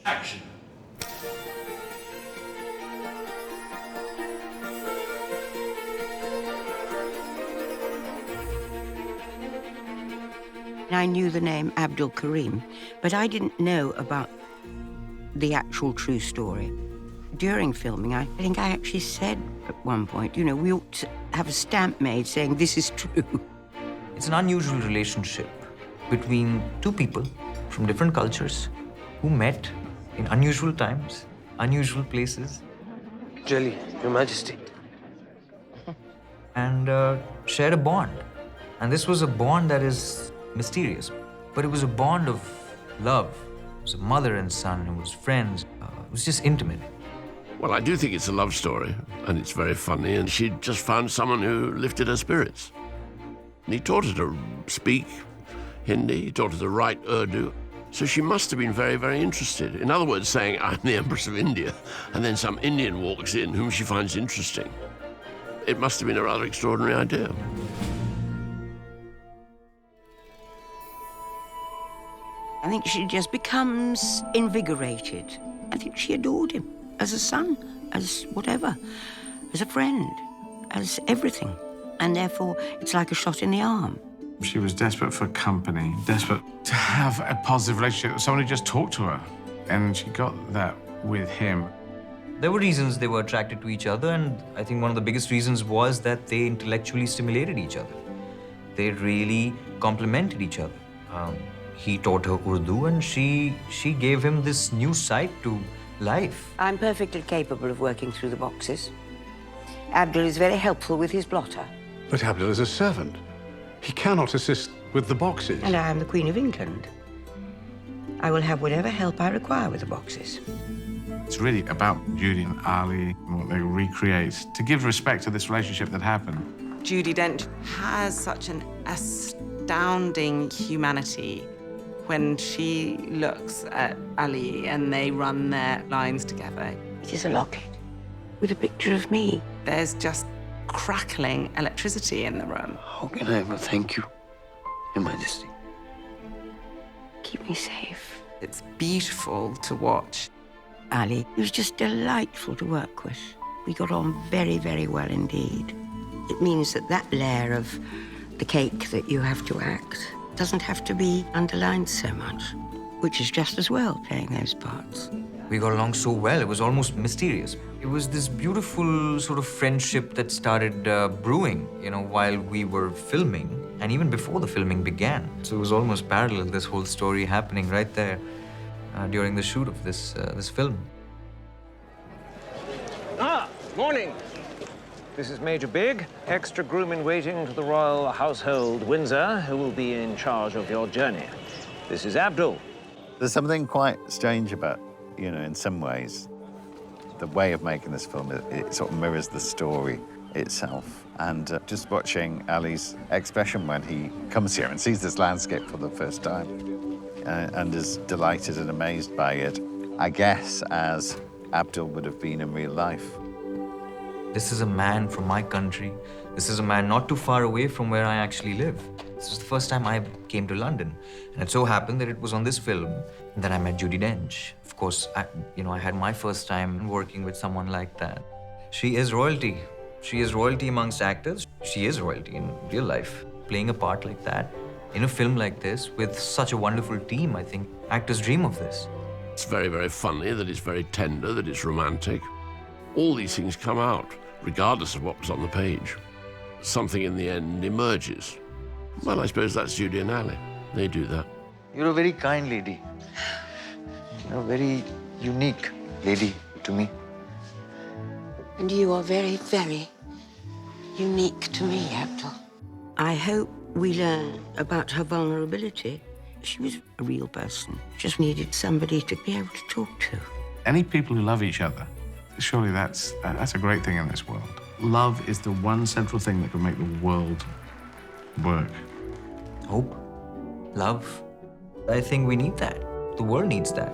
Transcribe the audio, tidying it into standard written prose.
Action. I knew the name Abdul Karim, but I didn't know about the actual true story. During filming, I think I actually said at one point, you know, we ought to have a stamp made saying this is true. It's an unusual relationship between two people from different cultures who met in unusual times, unusual places. Judi, Your Majesty. And shared a bond. And this was a bond that is mysterious, but it was a bond of love. It was a mother and son, it was friends, it was just intimate. Well, I do think it's a love story, and it's very funny, and she just found someone who lifted her spirits. And he taught her to speak Hindi, he taught her to write Urdu, so she must have been very, very interested. In other words, saying, I'm the Empress of India, and then some Indian walks in whom she finds interesting. It must have been a rather extraordinary idea. I think she just becomes invigorated. I think she adored him as a son, as whatever, as a friend, as everything. And therefore, it's like a shot in the arm. She was desperate for company, desperate to have a positive relationship, someone who just talked to her. And she got that with him. There were reasons they were attracted to each other, and I think one of the biggest reasons was that they intellectually stimulated each other. They really complemented each other. He taught her Urdu, and she gave him this new side to life. I'm perfectly capable of working through the boxes. Abdul is very helpful with his blotter. But Abdul is a servant. He cannot assist with the boxes. And I am the Queen of England. I will have whatever help I require with the boxes. It's really about Judi and Ali and what they recreate to give respect to this relationship that happened. Judi Dench has such an astounding humanity when she looks at Ali and they run their lines together. It is a locket with a picture of me. There's just crackling electricity in the room. How can I ever thank you, Your Majesty? Keep me safe. It's beautiful to watch. Ali, he was just delightful to work with. We got on very, very well indeed. It means that that layer of the cake that you have to act doesn't have to be underlined so much, which is just as well playing those parts. We got along so well, it was almost mysterious. It was this beautiful sort of friendship that started brewing, you know, while we were filming, and even before the filming began. So it was almost parallel, this whole story happening right there during the shoot of this film. Morning. This is Major Big, extra groom in waiting to the royal household Windsor, who will be in charge of your journey. This is Abdul. There's something quite strange about, you know, in some ways, the way of making this film, it sort of mirrors the story itself. And just watching Ali's expression when he comes here and sees this landscape for the first time and is delighted and amazed by it, I guess, as Abdul would have been in real life. This is a man from my country. This is a man not too far away from where I actually live. This was the first time I came to London. And it so happened that it was on this film that I met Judi Dench. Of course, I had my first time working with someone like that. She is royalty. She is royalty amongst actors. She is royalty in real life. Playing a part like that, in a film like this, with such a wonderful team, I think actors dream of this. It's very, very funny, that it's very tender, that it's romantic. All these things come out, regardless of what was on the page. Something in the end emerges. Well, I suppose that's Judi and Ali. They do that. You're a very kind lady. You're a very unique lady to me. And you are very, very unique to me, Abdul. I hope we learn about her vulnerability. She was a real person. Just needed somebody to be able to talk to. Any people who love each other, surely that's a great thing in this world. Love is the one central thing that can make the world work. Hope, love, I think we need that. The world needs that.